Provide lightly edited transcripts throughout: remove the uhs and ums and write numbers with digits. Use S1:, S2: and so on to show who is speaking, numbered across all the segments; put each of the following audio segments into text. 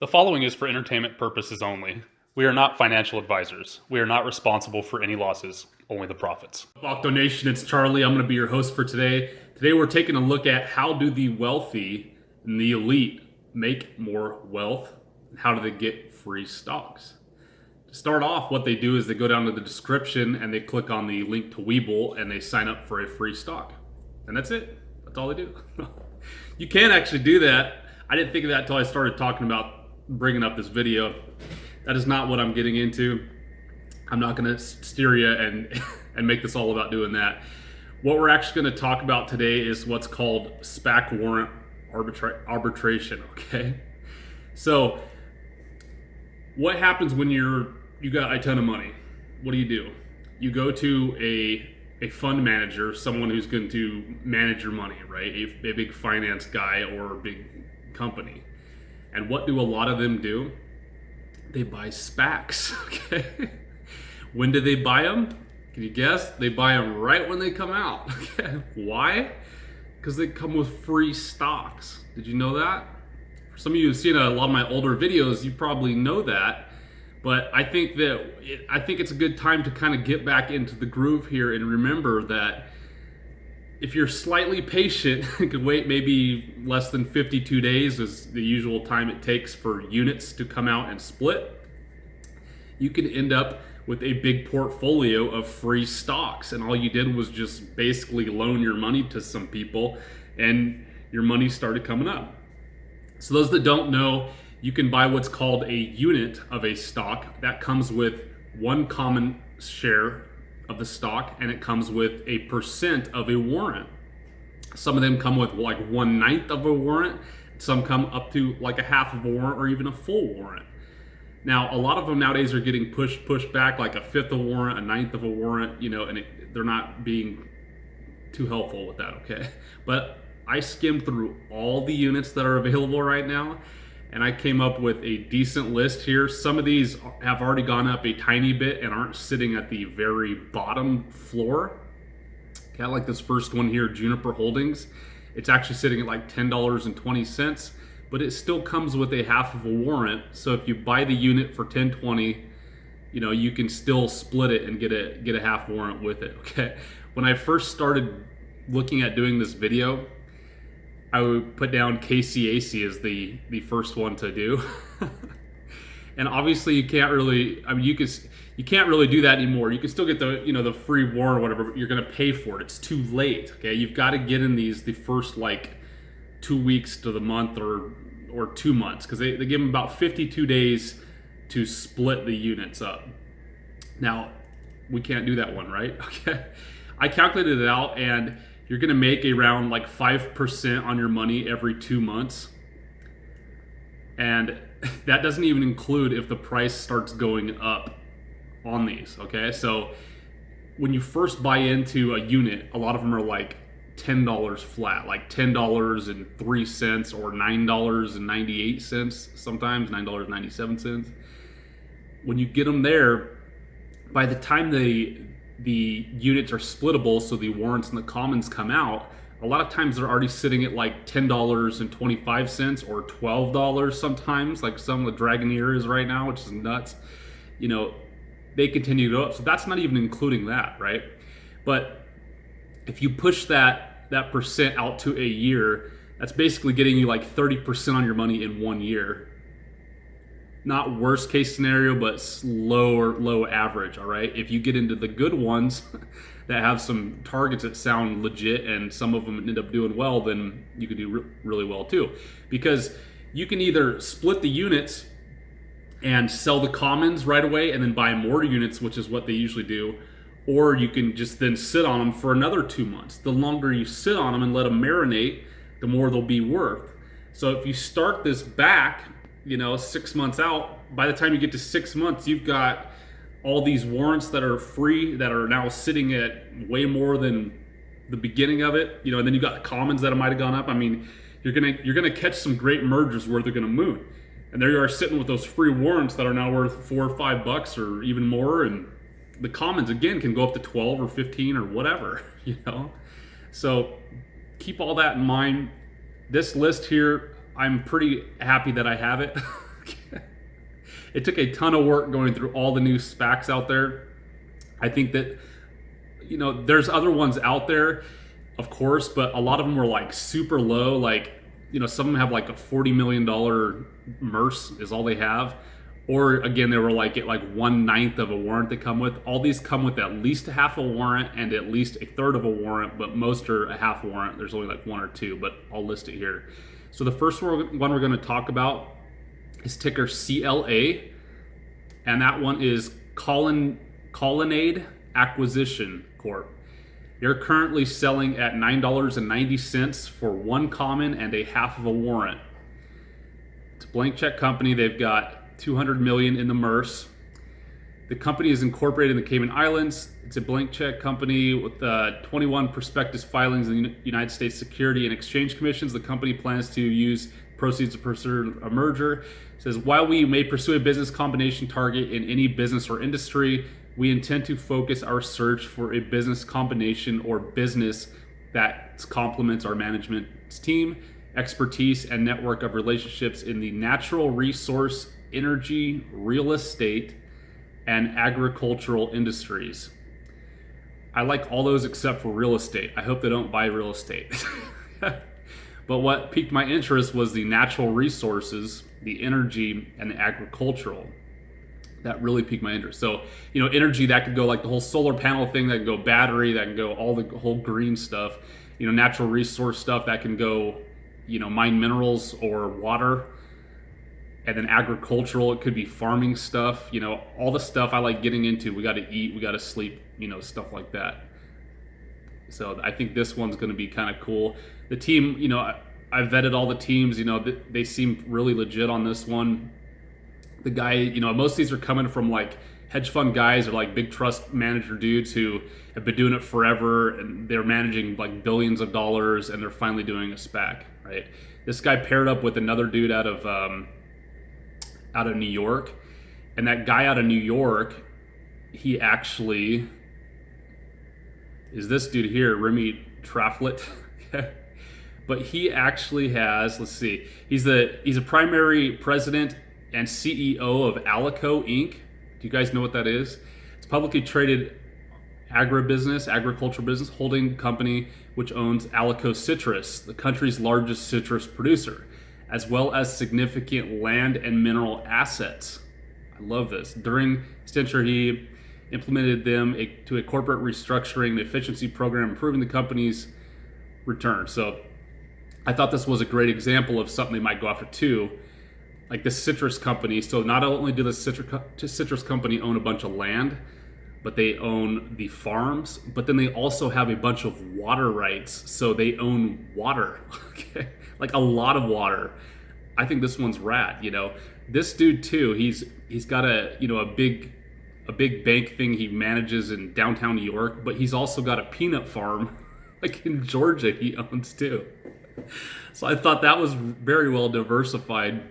S1: The following is for entertainment purposes only. We are not financial advisors. We are not responsible for any losses, only the profits.
S2: Octo Nation, it's Charlie. I'm going to be your host for today. Today we're taking a look at how do the wealthy and the elite make more wealth, and how do they get free stocks. To start off, what they do is they go down to the description and they click on the link to Webull and they sign up for a free stock. And that's it. That's all they do. You can actually do that. I didn't think of that until I started talking about bringing up this video. That is not what I'm getting into. I'm not going to steer you and make this all about doing that. What we're actually going to talk about today is what's called SPAC Warrant Arbitration. Okay, so what happens when you got a ton of money? What do? You go to a fund manager, someone who's going to manage your money, right? A big finance guy or a big company. And what do a lot of them do? They buy SPACs, okay? When do they buy them? Can you guess? They buy them right when they come out, okay? Why? Because they come with free stocks. Did you know that? For some of you who've seen a lot of my older videos, you probably know that. But I think it's a good time to kind of get back into the groove here and remember that if you're slightly patient, you could wait maybe less than 52 days is the usual time it takes for units to come out and split. You could end up with a big portfolio of free stocks, and all you did was just basically loan your money to some people and your money started coming up. So those that don't know, you can buy what's called a unit of a stock. That comes with one common share of the stock, and it comes with a percent of a warrant. Some of them come with like 1/9 of a warrant. Some come up to like a half of a warrant or even a full warrant. Now, a lot of them nowadays are getting pushed back, like a fifth of a warrant, a 1/9 of a warrant, and they're not being too helpful with that, okay? But I skimmed through all the units that are available right now, and I came up with a decent list here. Some of these have already gone up a tiny bit and aren't sitting at the very bottom floor. Okay, like this first one here, Juniper Holdings. It's actually sitting at like $10.20, but it still comes with a half of a warrant. So if you buy the unit for $10.20, you can still split it and get a half warrant with it, okay? When I first started looking at doing this video, I would put down KCAC as the first one to do. And obviously you can't really, you can't really do that anymore. You can still get the free warrant or whatever, but you're gonna pay for it. It's too late, okay? You've got to get in the first like 2 weeks to the month or 2 months, because they give them about 52 days to split the units up. Now, we can't do that one, right? Okay. I calculated it out, and you're going to make around like 5% on your money every 2 months. And that doesn't even include if the price starts going up on these, okay? So when you first buy into a unit, a lot of them are like $10 flat, like $10.03 or $9.98 sometimes, $9.97. When you get them there, by the time the units are splittable, so the warrants and the commons come out, a lot of times they're already sitting at like $10.25 or $12 sometimes, like some of the Dragoneer is right now, which is nuts. They continue to go up. So that's not even including that, right? But if you push that percent out to a year, that's basically getting you like 30% on your money in 1 year. Not worst case scenario, but low average, all right? If you get into the good ones that have some targets that sound legit and some of them end up doing well, then you can do really well too. Because you can either split the units and sell the commons right away and then buy more units, which is what they usually do, or you can just then sit on them for another 2 months. The longer you sit on them and let them marinate, the more they'll be worth. So if you start this back, 6 months out, by the time you get to 6 months, you've got all these warrants that are free that are now sitting at way more than the beginning of it, and then you got the commons that might have gone up. You're gonna catch some great mergers where they're gonna moon, and there you are sitting with those free warrants that are now worth $4 or $5 or even more, and the commons again can go up to 12 or 15 or whatever, So keep all that in mind. This list here, I'm pretty happy that I have it. It took a ton of work going through all the new SPACs out there. I think that, there's other ones out there, of course, but a lot of them were like super low. Like, some of them have like a $40 million MERS is all they have. Or again, they were like at like 1/9 of a warrant they come with. All these come with at least a half a warrant and at least a third of a warrant, but most are a half warrant. There's only like one or two, but I'll list it here. So the first one we're going to talk about is ticker CLA, and that one is Colonnade Acquisition Corp. They're currently selling at $9.90 for one common and a half of a warrant. It's a blank check company. They've got $200 million in the MERS. The company is incorporated in the Cayman Islands. It's a blank check company with 21 prospectus filings in the United States Security and Exchange Commissions. The company plans to use proceeds to pursue a merger. It says, while we may pursue a business combination target in any business or industry, we intend to focus our search for a business combination or business that complements our management's team, expertise, and network of relationships in the natural resource, energy, real estate, and agricultural industries. I like all those except for real estate. I hope they don't buy real estate. But what piqued my interest was the natural resources, the energy, and the agricultural. That really piqued my interest. So, energy, that could go like the whole solar panel thing, that can go battery, that can go all the whole green stuff. Natural resource stuff, that can go, mine minerals or water. And then agricultural, it could be farming stuff, all the stuff I like getting into. We got to eat, we got to sleep, stuff like that. So I think this one's going to be kind of cool. The team, I vetted all the teams, they seem really legit on this one. The guy, most of these are coming from like hedge fund guys or like big trust manager dudes who have been doing it forever, and they're managing like billions of dollars, and they're finally doing a SPAC, right? This guy paired up with another dude out of New York, and that guy out of New York, he actually is this dude here, Remy Traflet. But he actually has, let's see, he's a primary president and CEO of Alico Inc. Do you guys know what that is? It's a publicly traded agricultural business holding company which owns Alico Citrus, the country's largest citrus producer, as well as significant land and mineral assets. I love this. During his tenure, he implemented them to a corporate restructuring and efficiency program, improving the company's return. So I thought this was a great example of something they might go after too. Like the citrus company. So not only do the citrus company own a bunch of land, but they own the farms, but then they also have a bunch of water rights. So they own water, okay? Like a lot of water. I think this one's rad, This dude too, he's got a big bank thing he manages in downtown New York, but he's also got a peanut farm like in Georgia he owns too. So I thought that was very well diversified.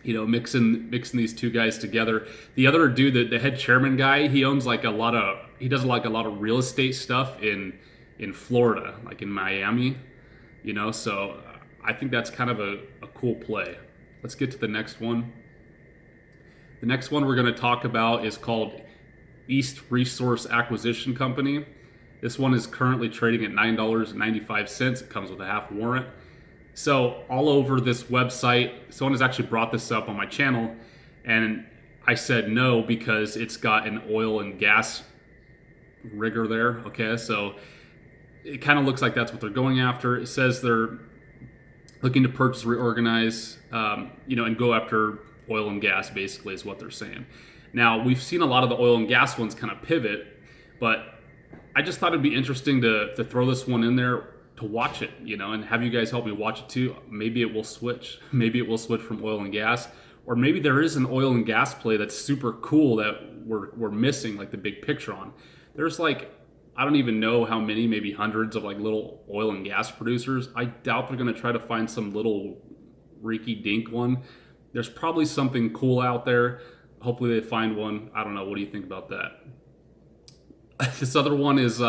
S2: Mixing these two guys together. The other dude, the head chairman guy, he does like a lot of real estate stuff in Florida, like in Miami, so I think that's kind of a cool play. Let's get to the next one. The next one we're going to talk about is called East Resource Acquisition Company. This one is currently trading at $9.95. It comes with a half warrant. So all over this website, someone has actually brought this up on my channel, and I said no because it's got an oil and gas rigger there. Okay, so it kind of looks like that's what they're going after. It says they're looking to purchase, reorganize, and go after oil and gas, basically, is what they're saying. Now, we've seen a lot of the oil and gas ones kind of pivot, but I just thought it'd be interesting to throw this one in there to watch it, and have you guys help me watch it too. Maybe it will switch. Maybe it will switch from oil and gas, or maybe there is an oil and gas play that's super cool that we're missing, like the big picture on. There's like, I don't even know how many, maybe hundreds of like little oil and gas producers. I doubt they're going to try to find some little reeky dink one. There's probably something cool out there. Hopefully they find one. I don't know. What do you think about that? This other one is,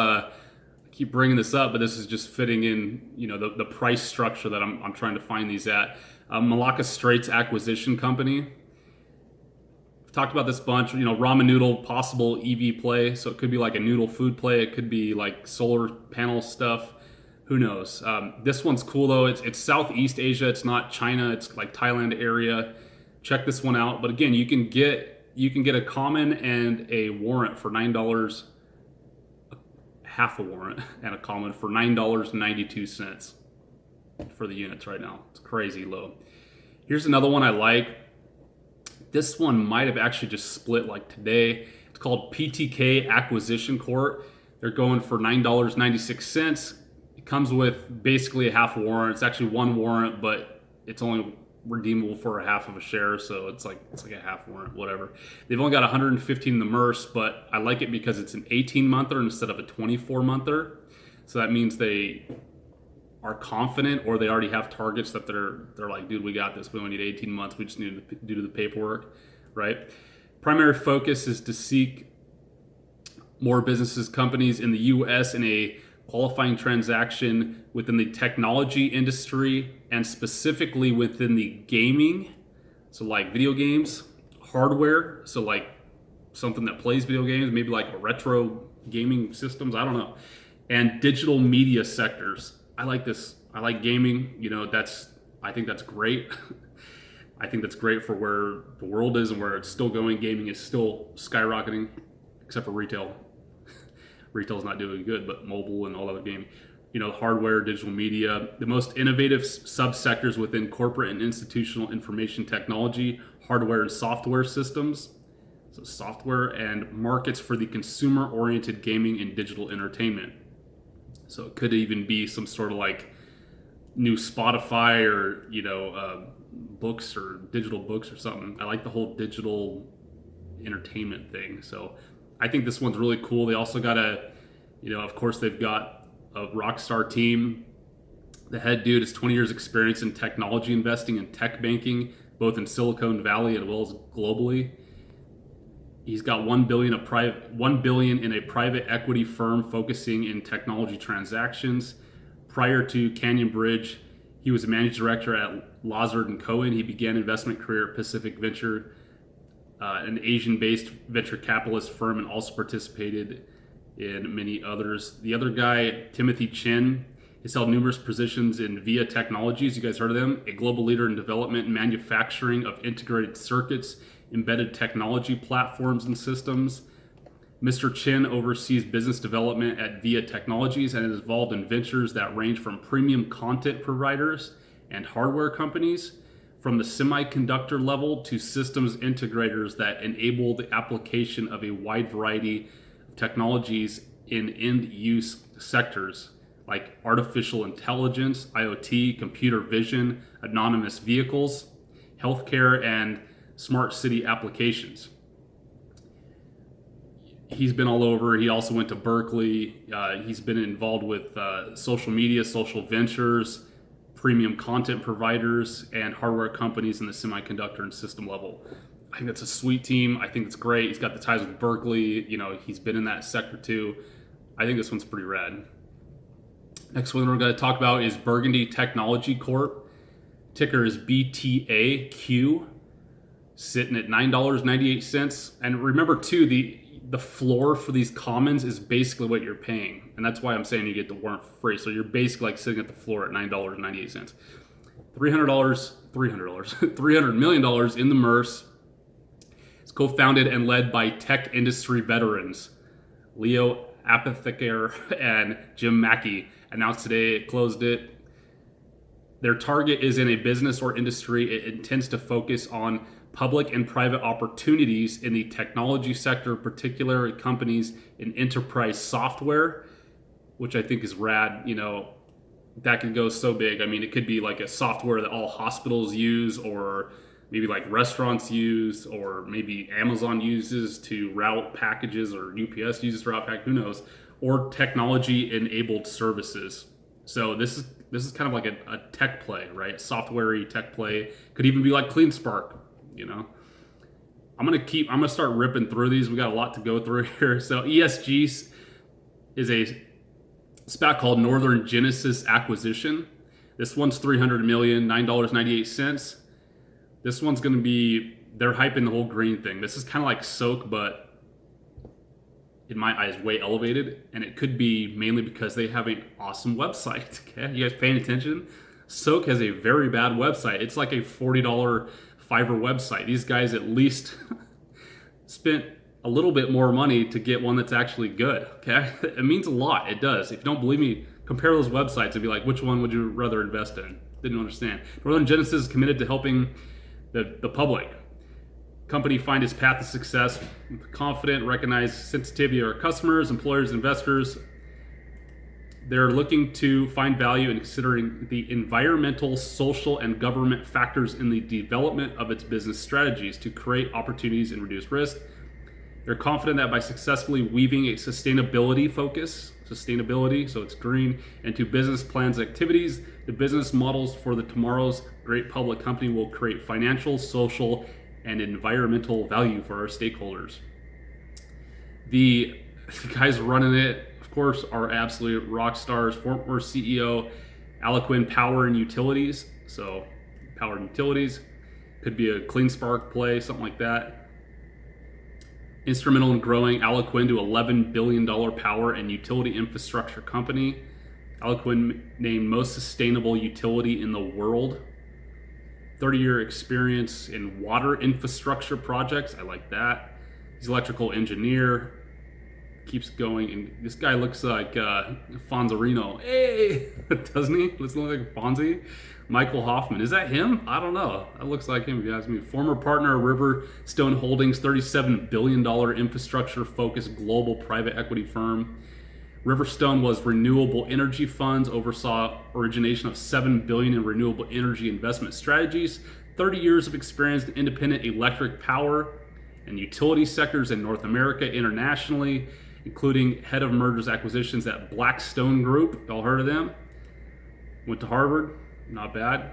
S2: keep bringing this up, but this is just fitting in, the price structure that I'm trying to find these at. Malacca Straits Acquisition Company. Talked about this bunch, ramen noodle possible EV play. So it could be like a noodle food play. It could be like solar panel stuff. Who knows? This one's cool though. It's Southeast Asia. It's not China. It's like Thailand area. Check this one out. But again, you can get a common and a warrant for $9, half a warrant and a common for $9.92 for the units right now. It's crazy low. Here's another one I like. This one might have actually just split like today. It's called PTK Acquisition Corp. They're going for $9.96. It comes with basically a half warrant. It's actually one warrant, but it's only redeemable for a half of a share, so it's like a half warrant, whatever. They've only got 115 in the MERS, but I like it because it's an 18-monther instead of a 24-monther. So that means they are confident, or they already have targets that they're like, dude, we got this. We only need 18 months. We just need to do the paperwork, right? Primary focus is to seek more businesses, companies in the U.S. in a qualifying transaction within the technology industry and specifically within the gaming. So like video games, hardware. So like something that plays video games, maybe like a retro gaming systems. I don't know. And digital media sectors. I like this. I like gaming. I think that's great. I think that's great for where the world is and where it's still going. Gaming is still skyrocketing, except for retail. Retail's not doing good, but mobile and all other game, hardware, digital media. The most innovative subsectors within corporate and institutional information technology, hardware and software systems. So software and markets for the consumer-oriented gaming and digital entertainment. So it could even be some sort of like new Spotify or, books or digital books or something. I like the whole digital entertainment thing. So I think this one's really cool. They also got of course they've got a rock star team. The head dude has 20 years experience in technology investing and tech banking, both in Silicon Valley as well as globally. He's got $1 billion in a private equity firm focusing in technology transactions. Prior to Canyon Bridge, he was a managing director at Lazard & Cohen. He began investment career at Pacific Venture, an Asian-based venture capitalist firm, and also participated in many others. The other guy, Timothy Chin, has held numerous positions in VIA Technologies. You guys heard of them? A global leader in development and manufacturing of integrated circuits, embedded technology platforms and systems. Mr. Chin oversees business development at VIA Technologies and is involved in ventures that range from premium content providers and hardware companies, from the semiconductor level to systems integrators that enable the application of a wide variety of technologies in end-use sectors like artificial intelligence, IoT, computer vision, autonomous vehicles, healthcare, and smart city applications. He's been all over. He also went to Berkeley. He's been involved with social media, social ventures, premium content providers, and hardware companies in the semiconductor and system level. I think that's a sweet team. I think it's great. He's got the ties with Berkeley. He's been in that sector too. I think this one's pretty rad. Next one we're going to talk about is Burgundy Technology Corp. Ticker is BTAQ. Sitting at $9.98. And remember too, the floor for these commons is basically what you're paying. And that's why I'm saying you get the warrant for free. So you're basically like sitting at the floor at $9.98. $300 million in the MERS. It's co-founded and led by tech industry veterans Leo Apotheker and Jim Mackey. Announced today it closed it. Their target is in a business or industry. It intends to focus on public and private opportunities in the technology sector, particularly companies in enterprise software, which I think is rad. That could go so big. I mean, it could be like a software that all hospitals use, or maybe like restaurants use, or maybe Amazon uses to route packages, or UPS uses to route packages, who knows, or technology-enabled services. So this is kind of like a tech play, right? Software-y tech play. Could even be like CleanSpark. I'm gonna start ripping through these. We got a lot to go through here. So ESG is a SPAC called Northern Genesis Acquisition. This one's $300 million, $9.98. This one's gonna be they're hyping the whole green thing. This is kind of like Soak, but in my eyes, way elevated. And it could be mainly because they have an awesome website. Okay, you guys paying attention? Soak has a very bad website. It's like a $40 Fiverr website. These guys at least spent a little bit more money to get one that's actually good. Okay, it means a lot. It does. If you don't believe me, compare those websites and be like, which one would you rather invest in? Didn't understand. Northern Genesis is committed to helping the public company find its path to success with confident, recognized sensitivity of our customers, employers, investors. They're looking to find value in considering the environmental, social, and government factors in the development of its business strategies to create opportunities and reduce risk. They're confident that by successfully weaving a sustainability focus, so it's green, into business plans and activities, the business models for the tomorrow's great public company will create financial, social, and environmental value for our stakeholders. The guys running it, of course, are absolute rock stars. Former CEO, Aliquin Power and Utilities. So, Power and Utilities could be a clean spark play, something like that. Instrumental in growing Aliquin to $11 billion power and utility infrastructure company. Aliquin named most sustainable utility in the world. 30-year experience in water infrastructure projects. I like that. He's an electrical engineer. Keeps going. And this guy looks like Fonzarino. Hey! Doesn't he? Looks like Fonzie. Michael Hoffman. Is that him? I don't know. That looks like him if you ask me. Former partner of Riverstone Holdings, $37 billion infrastructure-focused global private equity firm. Riverstone was renewable energy funds, oversaw origination of $7 billion in renewable energy investment strategies, 30 years of experience in independent electric power and utility sectors in North America, internationally, including head of mergers acquisitions at Blackstone Group. Y'all heard of them? Went to Harvard. Not bad.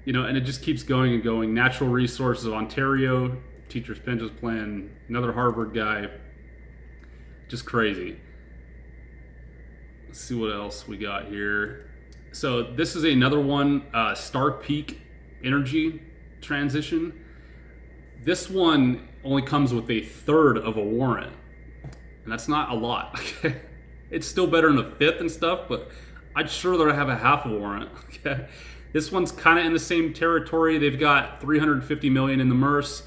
S2: And it just keeps going and going. Natural Resources of Ontario, Teachers Pensions Plan, another Harvard guy. Just crazy. Let's see what else we got here. So this is another one, Star Peak Energy Transition. This one only comes with a third of a warrant. And that's not a lot. Okay? It's still better than a fifth and stuff, but I'd sure rather have a half a warrant. Okay, this one's kind of in the same territory. They've got $350 million in the MERS.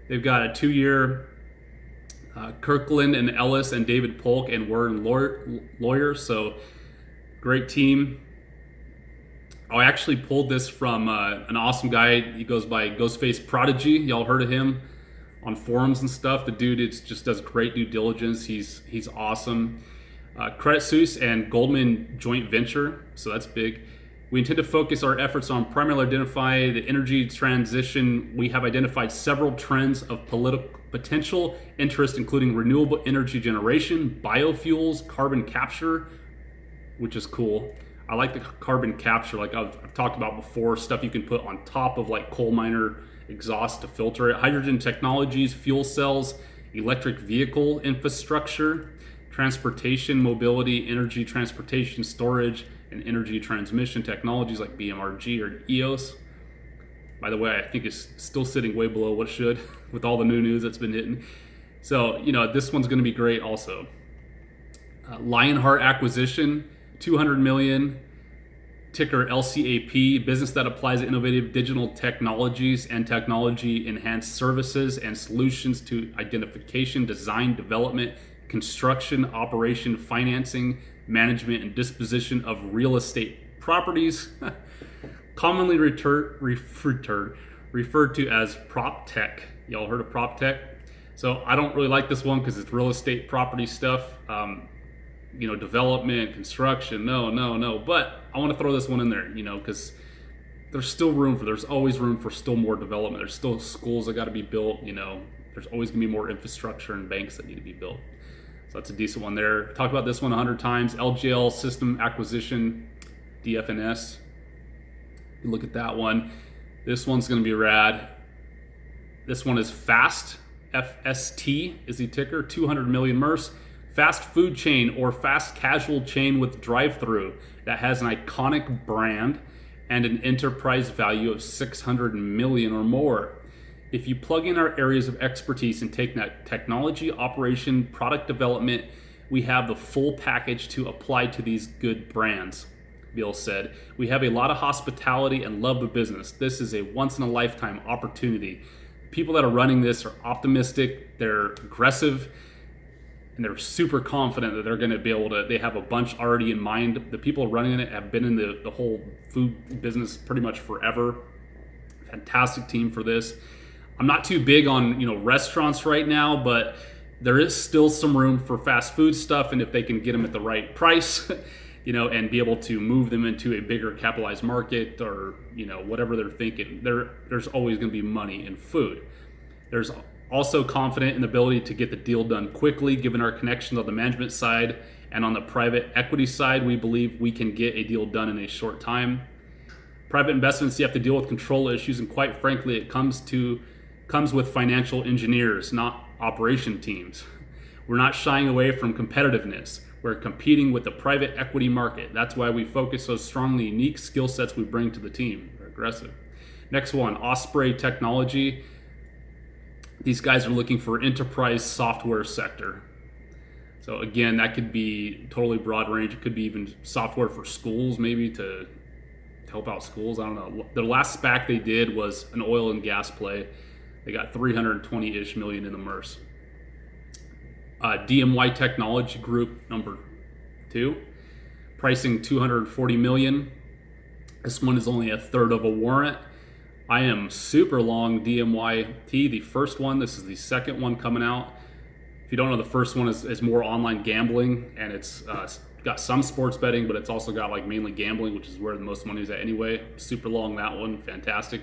S2: They've got a 2-year Kirkland and Ellis and David Polk and Warren Lawyer. So great team. I actually pulled this from an awesome guy. He goes by Ghostface Prodigy. Y'all heard of him on forums and stuff. The dude just does great due diligence. He's awesome. Credit Suisse and Goldman joint venture, so that's big. We intend to focus our efforts on primarily identify the energy transition. We have identified several trends of potential interest, including renewable energy generation, biofuels, carbon capture, which is cool. I like the carbon capture, like I've talked about before, stuff you can put on top of like coal miner exhaust to filter it. Hydrogen technologies, fuel cells, electric vehicle infrastructure, transportation, mobility, energy transportation, storage, and energy transmission technologies like BMRG or EOS. By the way, I think it's still sitting way below what it should with all the new news that's been hitting. So, this one's going to be great also. Lionheart Acquisition, $200 million, ticker LCAP, business that applies innovative digital technologies and technology-enhanced services and solutions to identification, design, development, construction, operation, financing, management, and disposition of real estate properties, commonly referred to as prop tech. Y'all heard of prop tech? So I don't really like this one because it's real estate property stuff. Development, construction, no. But I want to throw this one in there, because there's always room for still more development. There's still schools that got to be built, there's always going to be more infrastructure and banks that need to be built. So that's a decent one there. Talked about this one 100 times. LGL System Acquisition, DFNS. You look at that one. This one's going to be rad. This one is FAST, FST is the ticker, 200 million MERS. Fast food chain or fast casual chain with drive-through that has an iconic brand and an enterprise value of 600 million or more. if you plug in our areas of expertise and take that technology, operation, product development, we have the full package to apply to these good brands. Bill said, we have a lot of hospitality and love the business. This is a once in a lifetime opportunity. People that are running this are optimistic, they're aggressive, and they're super confident that they're going to be able to, they have a bunch already in mind. The people running it have been in the whole food business pretty much forever. Fantastic team for this. I'm not too big on, restaurants right now, but there is still some room for fast food stuff, and if they can get them at the right price, and be able to move them into a bigger capitalized market or, whatever they're thinking, there's always going to be money in food. There's also confident in the ability to get the deal done quickly, given our connections on the management side and on the private equity side. We believe we can get a deal done in a short time. Private investments, you have to deal with control issues, and quite frankly, it comes with financial engineers, not operation teams. We're not shying away from competitiveness. We're competing with the private equity market. That's why we focus so strongly on the unique skill sets we bring to the team. They're aggressive. Next one, Osprey Technology. These guys are looking for enterprise software sector. So again, that could be totally broad range. It could be even software for schools, maybe to help out schools. I don't know. The last SPAC they did was an oil and gas play. They got 320-ish million in the MERS. DMY Technology Group, number 2, pricing 240 million. This one is only a third of a warrant. I am super long DMYT, the first one. This is the second one coming out. If you don't know, the first one is more online gambling, and it's got some sports betting, but it's also got mainly gambling, which is where the most money is at anyway. Super long that one, fantastic.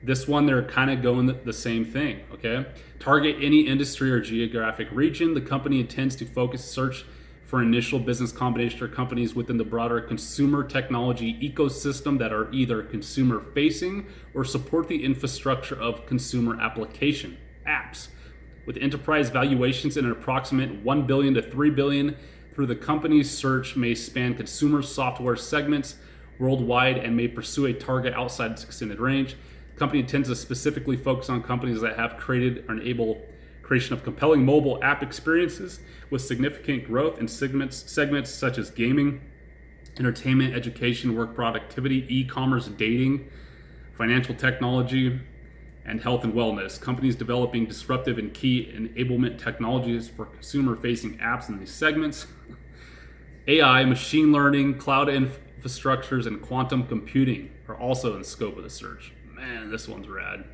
S2: This one, they're kind of going the same thing, okay? Target any industry or geographic region. The company intends to focus search for initial business combination or companies within the broader consumer technology ecosystem that are either consumer facing or support the infrastructure of consumer application apps. With enterprise valuations in an approximate $1 billion to $3 billion, through the company's search may span consumer software segments worldwide and may pursue a target outside its extended range. The company intends to specifically focus on companies that have created or enable creation of compelling mobile app experiences with significant growth in segments such as gaming, entertainment, education, work productivity, e-commerce, dating, financial technology, and health and wellness. Companies developing disruptive and key enablement technologies for consumer-facing apps in these segments. AI, machine learning, cloud infrastructures, and quantum computing are also in the scope of the search. Man, this one's rad.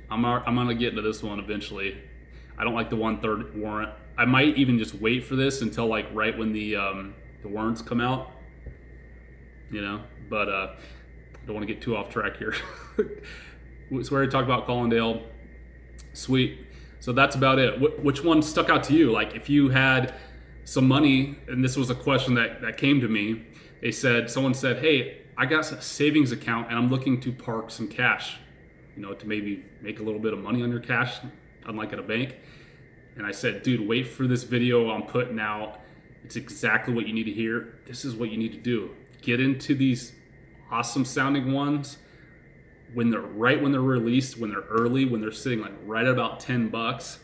S2: I'm gonna get into this one eventually. I don't like the 1/3 warrant. I might even just wait for this until right when the warrants come out, but I don't want to get too off track here. So we already talked about Colonnade. Sweet. So that's about it. Which one stuck out to you? If you had some money, and this was a question that came to me, someone said, hey, I got a savings account and I'm looking to park some cash, to maybe make a little bit of money on your cash, unlike at a bank. And I said, dude, wait for this video I'm putting out. It's exactly what you need to hear. This is what you need to do. Get into these awesome sounding ones when they're released, when they're early, when they're sitting right at about $10,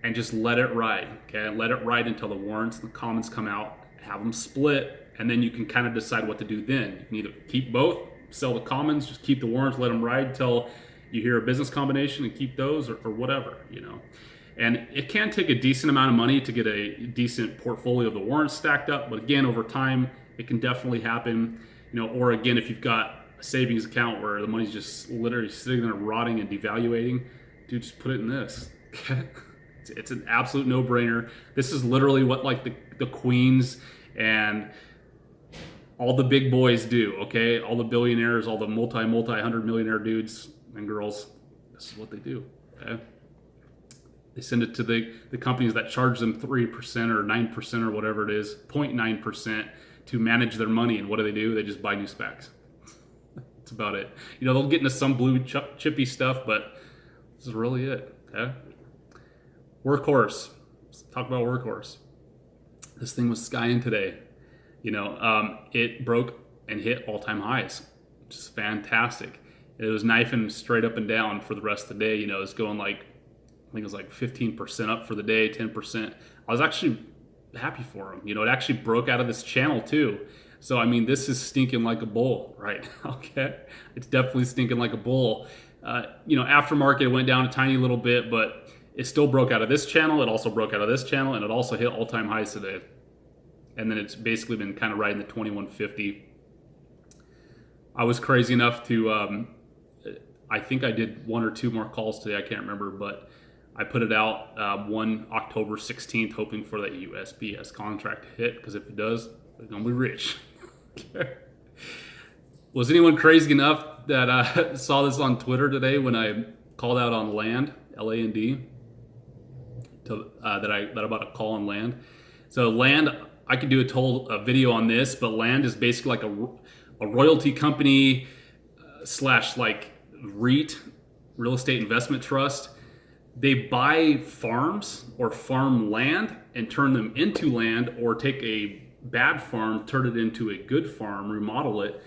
S2: and just let it ride. Okay, let it ride until the warrants and the commons come out. Have them split, and then you can kind of decide what to do. Then you can either keep both, sell the commons, just keep the warrants, let them ride till you hear a business combination and keep those, or whatever, And it can take a decent amount of money to get a decent portfolio of the warrants stacked up, but again, over time, it can definitely happen. Or again, if you've got a savings account where the money's just literally sitting there rotting and devaluating, dude, just put it in this. Okay, it's an absolute no-brainer. This is literally what the queens and all the big boys do. Okay, all the billionaires, all the multi-hundred millionaire dudes and girls, this is what they do. Okay, they send it to the companies that charge them 3% or 9% or whatever it is, 0.9% to manage their money. And what do? They just buy new SPACs. That's about it. They'll get into some blue chippy stuff, but this is really it. Okay. Workhorse. Let's talk about Workhorse. This thing was skying today. It broke and hit all-time highs, which is fantastic. It was knifing straight up and down for the rest of the day. It was going like, I think it was like 15% up for the day, 10%. I was actually happy for him. It actually broke out of this channel too. So, I mean, this is stinking like a bull right now, okay? It's definitely stinking like a bull. Aftermarket went down a tiny little bit, but it still broke out of this channel. It also broke out of this channel, and it also hit all-time highs today. And then it's basically been kind of riding the 2150. I was crazy enough to, I think I did 1 or 2 more calls today. I can't remember, but I put it out one October 16th, hoping for that USPS contract to hit, because if it does, we're going to be rich. Okay. Was anyone crazy enough that saw this on Twitter today when I called out on land, LAND, that I'm about to call on land? So land, I could do a video on this, but land is basically like a royalty company slash like REIT, real estate investment trust. They buy farms or farm land and turn them into land, or take a bad farm, turn it into a good farm, remodel it,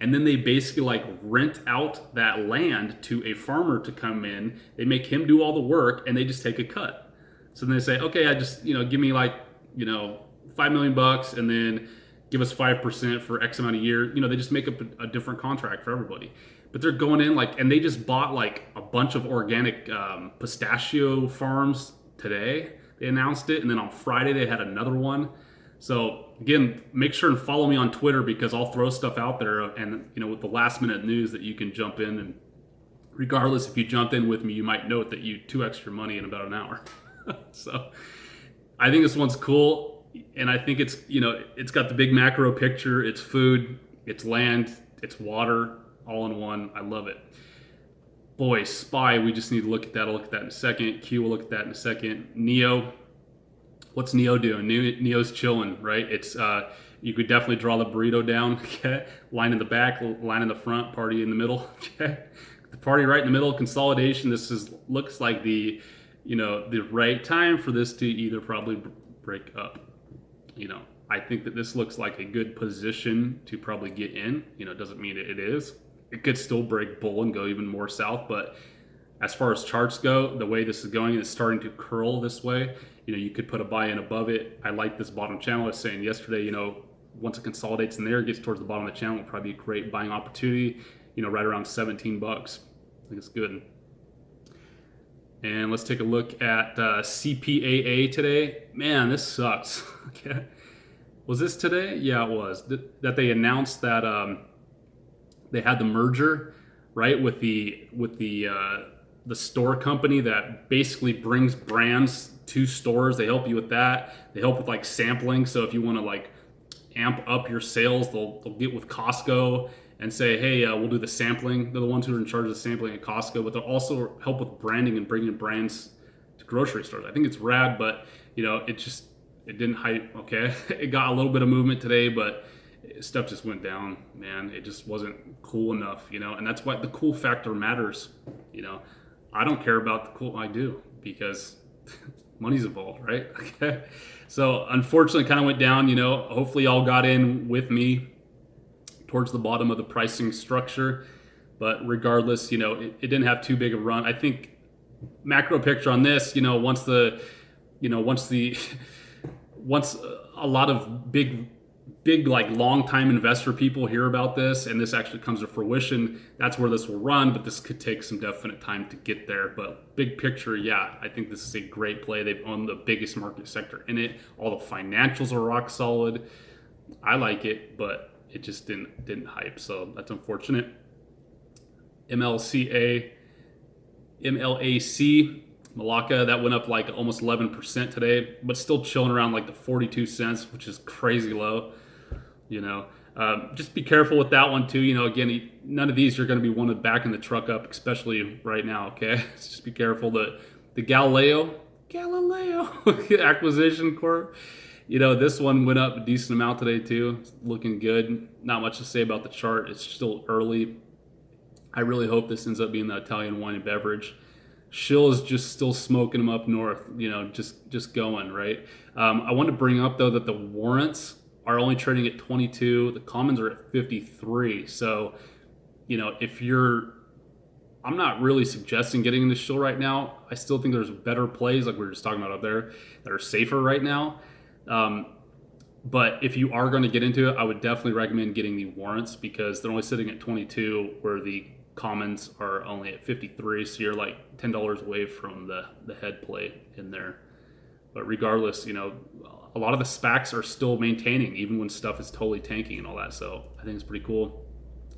S2: and then they basically like rent out that land to a farmer to come in. They make him do all the work, and they just take a cut. So then they say, okay, I just, give me like, $5 million, and then give us 5% for X amount of years. They just make up a different contract for everybody. But they're going in like, and they just bought like a bunch of organic pistachio farms today. They announced it, and then on Friday they had another one. So again, make sure and follow me on Twitter, because I'll throw stuff out there, and with the last minute news that you can jump in. And regardless, if you jumped in with me, you might note that you 2x your money in about an hour. So I think this one's cool, and I think it's it's got the big macro picture. It's food, it's land, it's water, all in one. I love it. Boy, SPY, we just need to look at that. I'll look at that in a second. Q, we'll look at that in a second. NEO. What's NEO doing? NEO's chilling, right? It's you could definitely draw the burrito down, okay? Line in the back, line in the front, party in the middle, okay? The party right in the middle, consolidation. This looks like the right time for this to either probably break up. I think that this looks like a good position to probably get in. It doesn't mean it is. It could still break bull and go even more south, but as far as charts go, the way this is going, it's starting to curl this way. You could put a buy-in above it. I like this bottom channel. I was saying yesterday, once it consolidates in there, gets towards the bottom of the channel, it'll probably be a great buying opportunity, right around $17. I think it's good. And let's take a look at CPAA today. Man, this sucks. Okay. Was this today? Yeah, it was. That they announced that they had the merger, right, with the store company that basically brings brands to stores. They help you with that. They help with like sampling. So if you want to like amp up your sales, they'll get with Costco and say, hey, we'll do the sampling. They're the ones who are in charge of the sampling at Costco, but they'll also help with branding and bringing brands to grocery stores. I think it's rad, but it didn't hype. Okay. It got a little bit of movement today, but stuff just went down, man. It just wasn't cool enough, and that's why the cool factor matters. I don't care about the cool, I do, because money's involved, right? Okay. So unfortunately, kind of went down. Hopefully y'all got in with me towards the bottom of the pricing structure, but regardless, it didn't have too big a run. I think macro picture on this, once a lot of big like long time investor people hear about this and this actually comes to fruition, that's where this will run, but this could take some definite time to get there. But big picture, yeah, I think this is a great play. They've owned the biggest market sector in it. All the financials are rock solid. I like it, but it just didn't hype, so that's unfortunate. MLAC, Malacca, that went up like almost 11% today, but still chilling around like the 42 cents, which is crazy low. Just be careful with that one too. Again, none of these are going to be wanted back in the truck up, especially right now. Okay, so just be careful. The Galileo Acquisition Corp. This one went up a decent amount today too. It's looking good. Not much to say about the chart. It's still early. I really hope this ends up being the Italian wine and beverage. Shill is just still smoking them up north, just going, right? I want to bring up, though, that the warrants are only trading at 22. The commons are at 53. So, if you're I'm not really suggesting getting in this show right now. I still think there's better plays, like we were just talking about up there, that are safer right now. But if you are going to get into it, I would definitely recommend getting the warrants, because they're only sitting at 22, where the commons are only at 53. So you're like $10 away from the head play in there. But regardless, a lot of the SPACs are still maintaining even when stuff is totally tanking and all that. So I think it's pretty cool.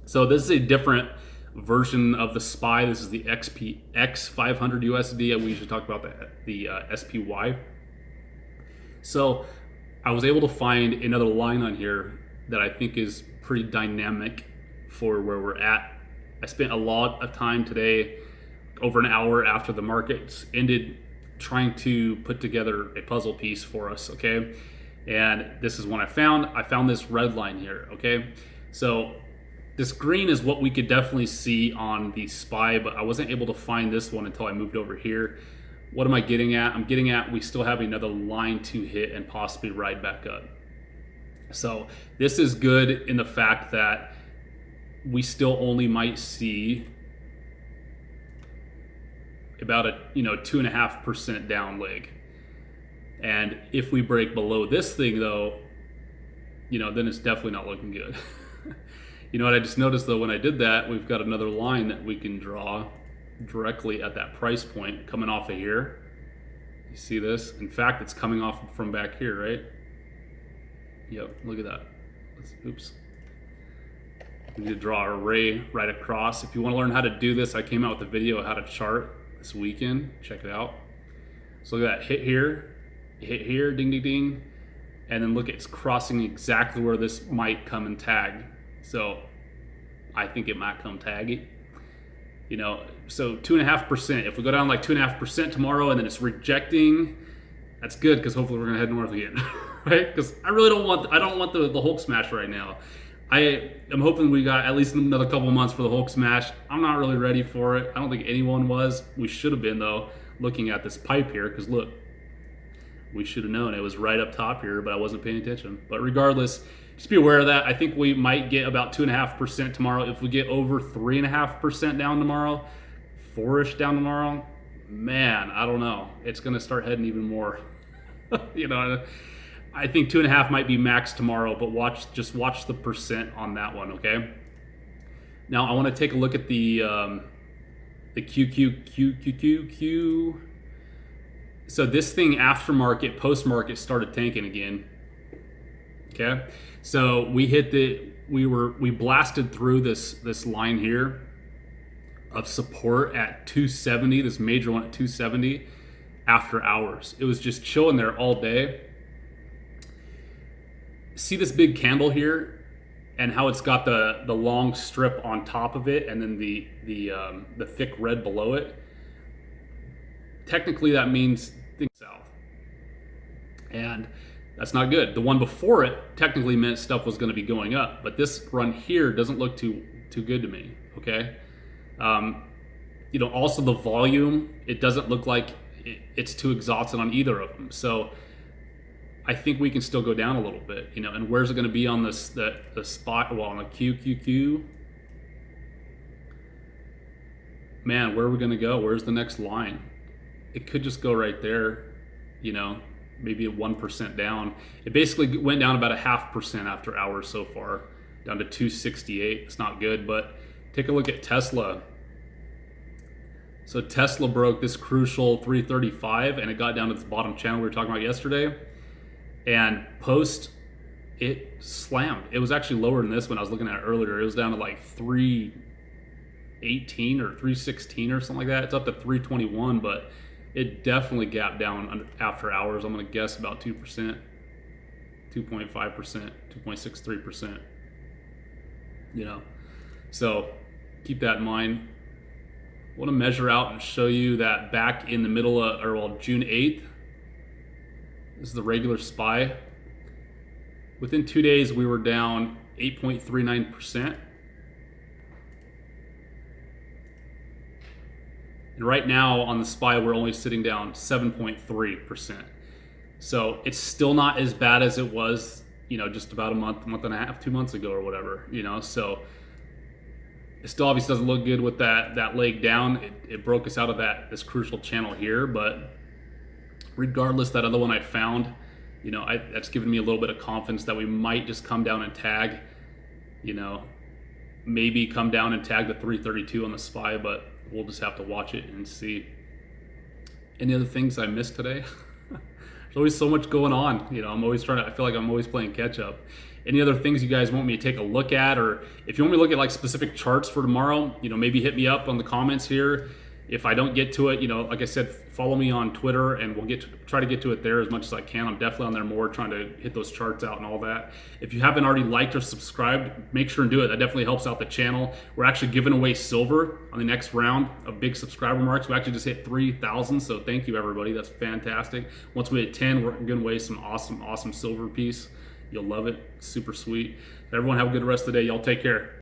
S2: So this is a different version of the SPY. This is the X500 USD. We usually talk about the SPY. So I was able to find another line on here that I think is pretty dynamic for where we're at. I spent a lot of time today, over an hour after the markets ended, trying to put together a puzzle piece for us, okay? And this is what I found. I found this red line here, okay? So this green is what we could definitely see on the SPY, but I wasn't able to find this one until I moved over here. What am I getting at? I'm getting at we still have another line to hit and possibly ride back up. So this is good in the fact that we still only might see about a 2.5% down leg. And if we break below this thing though, then it's definitely not looking good. You know what I just noticed though, when I did that, we've got another line that we can draw directly at that price point coming off of here. You see this? In fact, it's coming off from back here, right? Yep, look at that. Oops. We need to draw a ray right across. If you want to learn how to do this, I came out with a video of how to chart this weekend. Check it out. So look at that, hit here, ding, ding, ding. And then look, it's crossing exactly where this might come and tag. So I think it might come taggy. So 2.5%. If we go down like 2.5% tomorrow and then it's rejecting, that's good, because hopefully we're gonna head north again, right? Because I don't want the Hulk smash right now. I am hoping we got at least another couple of months for the Hulk smash. I'm not really ready for it. I don't think anyone was. We should have been though, looking at this pipe here, because look, we should have known it was right up top here, but I wasn't paying attention. But regardless, just be aware of that. I think we might get about 2.5% tomorrow. If we get over 3.5% down tomorrow, 4-ish down tomorrow, man, I don't know. It's going to start heading even more. I think 2.5 might be max tomorrow, but just watch the percent on that one, okay? Now I want to take a look at the QQQ. So this thing aftermarket, post-market started tanking again. Okay, so we blasted through this line here of support at 270, this major one at 270 after hours. It was just chilling there all day. See this big candle here and how it's got the long strip on top of it and then the thick red below it. Technically that means things south. And that's not good. The one before it technically meant stuff was going to be going up, but this run here doesn't look too good to me. Okay, also the volume, it doesn't look like it's too exhausted on either of them. So I think we can still go down a little bit. And where's it going to be on the spot? Well, on the QQQ. Man, where are we going to go? Where's the next line? It could just go right there. Maybe a 1% down. It basically went down about 0.5% after hours so far, down to 268. It's not good, but take a look at Tesla. So Tesla broke this crucial 335 and it got down to this bottom channel we were talking about yesterday. And post, it slammed. It was actually lower than this when I was looking at it earlier. It was down to like 318 or 316 or something like that. It's up to 321, but it definitely gapped down after hours. I'm going to guess about 2%, 2.5%, 2.63%. So keep that in mind. I want to measure out and show you that back in the middle of, June 8th, this is the regular SPY. Within 2 days, we were down 8.39%. And right now on the SPY, we're only sitting down 7.3%. So it's still not as bad as it was, just about a month and a half, 2 months ago or whatever, So It still obviously doesn't look good with that leg down. It broke us out of this crucial channel here, but regardless, that other one I found, that's given me a little bit of confidence that we might just come down and tag, maybe come down and tag the 332 on the SPY, but we'll just have to watch it and see. Any other things I missed today? There's always so much going on. I feel like I'm always playing catch up. Any other things you guys want me to take a look at, or if you want me to look at like specific charts for tomorrow, maybe hit me up on the comments here. If I don't get to it, like I said, follow me on Twitter and we'll try to get to it there as much as I can. I'm definitely on there more trying to hit those charts out and all that. If you haven't already liked or subscribed, make sure and do it. That definitely helps out the channel. We're actually giving away silver on the next round of big subscriber marks. We actually just hit 3,000, so thank you everybody. That's fantastic. Once we hit 10, we're giving away some awesome silver piece. You'll love it. Super sweet. Everyone have a good rest of the day. Y'all take care.